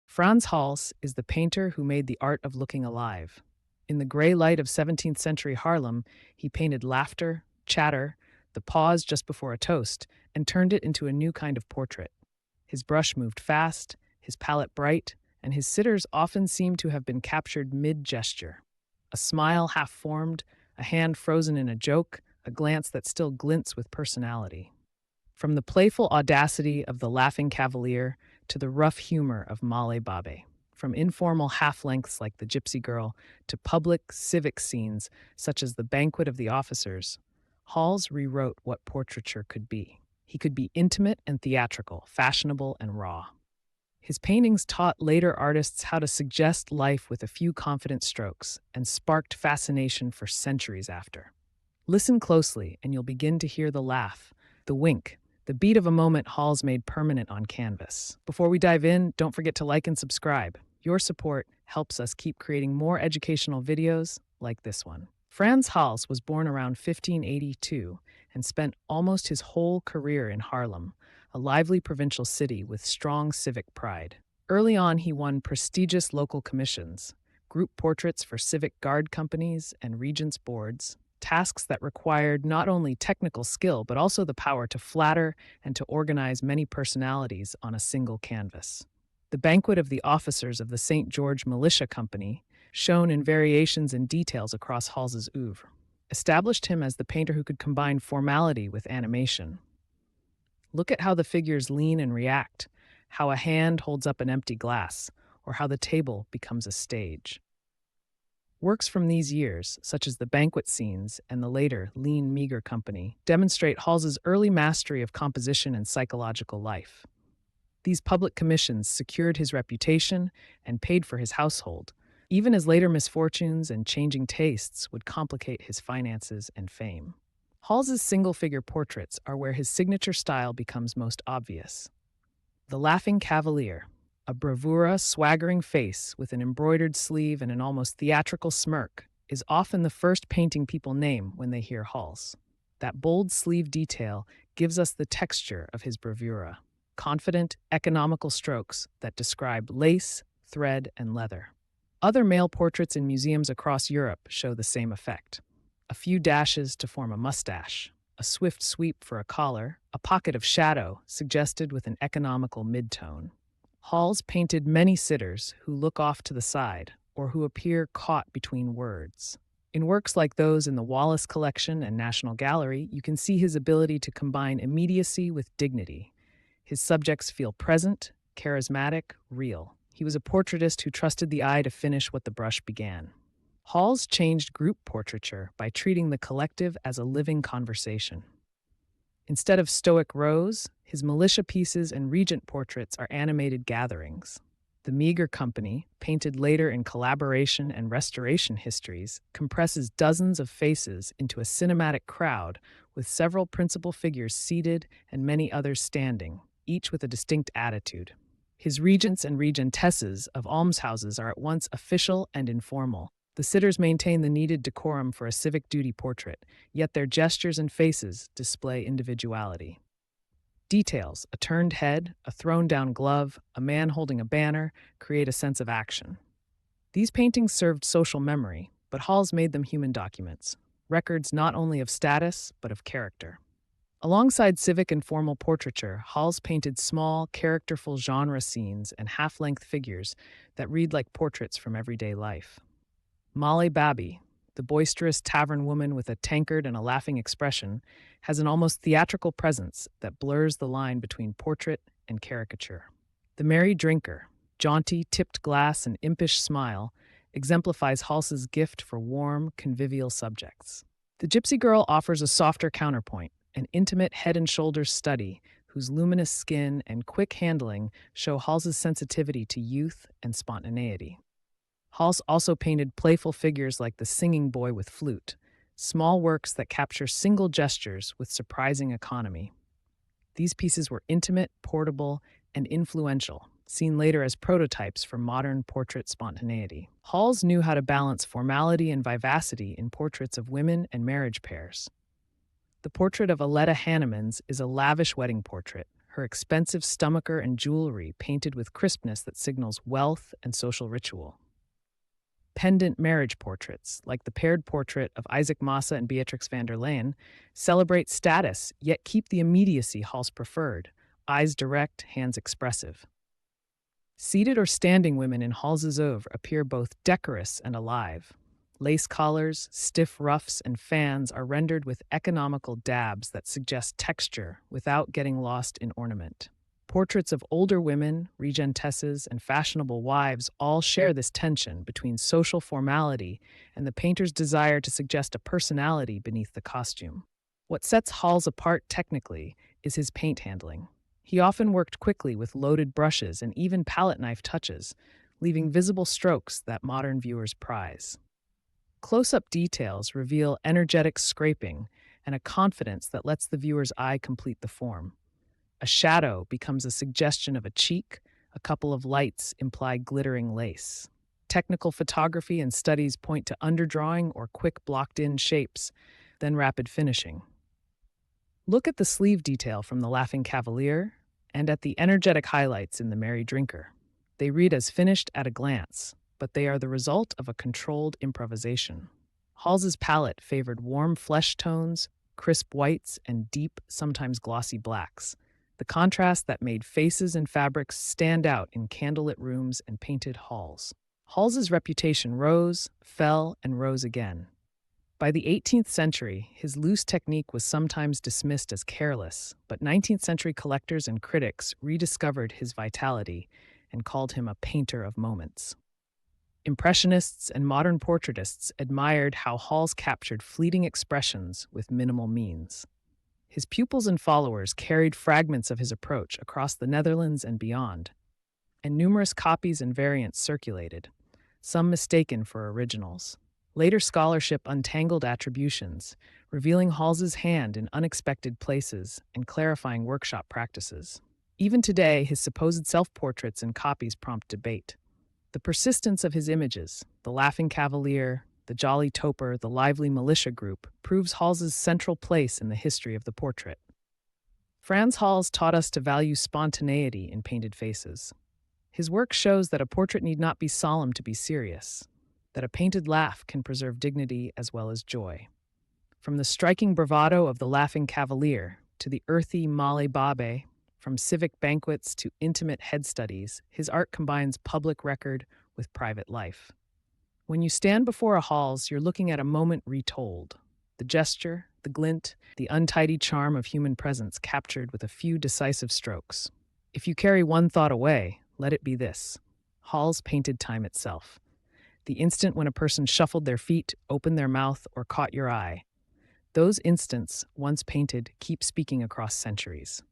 Frans Hals is the painter who made the art of looking alive. In the gray light of 17th century Haarlem, he painted laughter, chatter, the pause just before a toast, and turned it into a new kind of portrait. His brush moved fast, his palette bright, and his sitters often seemed to have been captured mid-gesture. A smile half formed, a hand frozen in a joke, a glance that still glints with personality. From the playful audacity of the laughing Cavalier to the rough humor of Malle Babbe, from informal half-lengths like the Gypsy Girl to public, civic scenes such as the Banquet of the Officers, Hals rewrote what portraiture could be. He could be intimate and theatrical, fashionable and raw. His paintings taught later artists how to suggest life with a few confident strokes and sparked fascination for centuries after. Listen closely and you'll begin to hear the laugh, the wink, the beat of a moment Hals made permanent on canvas. Before we dive in, don't forget to like and subscribe. Your support helps us keep creating more educational videos like this one. Frans Hals was born around 1582 and spent almost his whole career in Haarlem, a lively provincial city with strong civic pride. Early on, he won prestigious local commissions, group portraits for civic guard companies and regents' boards, tasks that required not only technical skill but also the power to flatter and to organize many personalities on a single canvas. The Banquet of the Officers of the St. George Militia Company, shown in variations and details across Hals's oeuvre, established him as the painter who could combine formality with animation. Look at how the figures lean and react, how a hand holds up an empty glass, or how the table becomes a stage. Works from these years, such as the banquet scenes and the later Lean Meager Company, demonstrate Hals's early mastery of composition and psychological life. These public commissions secured his reputation and paid for his household, even as later misfortunes and changing tastes would complicate his finances and fame. Hals's single-figure portraits are where his signature style becomes most obvious. The Laughing Cavalier, a bravura, swaggering face with an embroidered sleeve and an almost theatrical smirk, is often the first painting people name when they hear Hals. That bold sleeve detail gives us the texture of his bravura, confident, economical strokes that describe lace, thread, and leather. Other male portraits in museums across Europe show the same effect. A few dashes to form a mustache, a swift sweep for a collar, a pocket of shadow suggested with an economical midtone. Hals painted many sitters who look off to the side or who appear caught between words. In works like those in the Wallace Collection and National Gallery, you can see his ability to combine immediacy with dignity. His subjects feel present, charismatic, real. He was a portraitist who trusted the eye to finish what the brush began. Hals changed group portraiture by treating the collective as a living conversation. Instead of stoic rows, his militia pieces and regent portraits are animated gatherings. The Meager Company, painted later in collaboration and restoration histories, compresses dozens of faces into a cinematic crowd with several principal figures seated and many others standing, each with a distinct attitude. His regents and regentesses of almshouses are at once official and informal. The sitters maintain the needed decorum for a civic duty portrait, yet their gestures and faces display individuality. Details, a turned head, a thrown-down glove, a man holding a banner, create a sense of action. These paintings served social memory, but Hals made them human documents, records not only of status, but of character. Alongside civic and formal portraiture, Hals painted small, characterful genre scenes and half-length figures that read like portraits from everyday life. Malle Babbe, the boisterous tavern woman with a tankard and a laughing expression, has an almost theatrical presence that blurs the line between portrait and caricature. The merry drinker, jaunty, tipped glass and impish smile, exemplifies Hals's gift for warm, convivial subjects. The Gypsy Girl offers a softer counterpoint, an intimate head and shoulders study whose luminous skin and quick handling show Hals's sensitivity to youth and spontaneity. Hals also painted playful figures like the singing boy with flute, small works that capture single gestures with surprising economy. These pieces were intimate, portable, and influential, seen later as prototypes for modern portrait spontaneity. Hals knew how to balance formality and vivacity in portraits of women and marriage pairs. The portrait of Aletta Hannemans is a lavish wedding portrait, her expensive stomacher and jewelry painted with crispness that signals wealth and social ritual. Pendant marriage portraits, like the paired portrait of Isaac Massa and Beatrix van der Leyen, celebrate status yet keep the immediacy Hals preferred, eyes direct, hands expressive. Seated or standing women in Hals's oeuvre appear both decorous and alive. Lace collars, stiff ruffs, and fans are rendered with economical dabs that suggest texture without getting lost in ornament. Portraits of older women, regentesses, and fashionable wives all share this tension between social formality and the painter's desire to suggest a personality beneath the costume. What sets Hals apart technically is his paint handling. He often worked quickly with loaded brushes and even palette knife touches, leaving visible strokes that modern viewers prize. Close-up details reveal energetic scraping and a confidence that lets the viewer's eye complete the form. A shadow becomes a suggestion of a cheek, a couple of lights imply glittering lace. Technical photography and studies point to underdrawing or quick blocked-in shapes, then rapid finishing. Look at the sleeve detail from the Laughing Cavalier and at the energetic highlights in the Merry Drinker. They read as finished at a glance, but they are the result of a controlled improvisation. Hals's palette favored warm flesh tones, crisp whites, and deep, sometimes glossy blacks, the contrast that made faces and fabrics stand out in candlelit rooms and painted halls. Hals's reputation rose, fell, and rose again. By the 18th century, his loose technique was sometimes dismissed as careless, but 19th century collectors and critics rediscovered his vitality and called him a painter of moments. Impressionists and modern portraitists admired how Hals captured fleeting expressions with minimal means. His pupils and followers carried fragments of his approach across the Netherlands and beyond, and numerous copies and variants circulated, some mistaken for originals. Later scholarship untangled attributions, revealing Hals's hand in unexpected places and clarifying workshop practices. Even today, his supposed self-portraits and copies prompt debate. The persistence of his images, the Laughing Cavalier, the Jolly Toper, the lively militia group, proves Hals's central place in the history of the portrait. Frans Hals taught us to value spontaneity in painted faces. His work shows that a portrait need not be solemn to be serious, that a painted laugh can preserve dignity as well as joy. From the striking bravado of the Laughing Cavalier to the earthy Malle Babbe, from civic banquets to intimate head studies, his art combines public record with private life. When you stand before a Hals, you're looking at a moment retold. The gesture, the glint, the untidy charm of human presence captured with a few decisive strokes. If you carry one thought away, let it be this: Hals painted time itself. The instant when a person shuffled their feet, opened their mouth, or caught your eye. Those instants, once painted, keep speaking across centuries.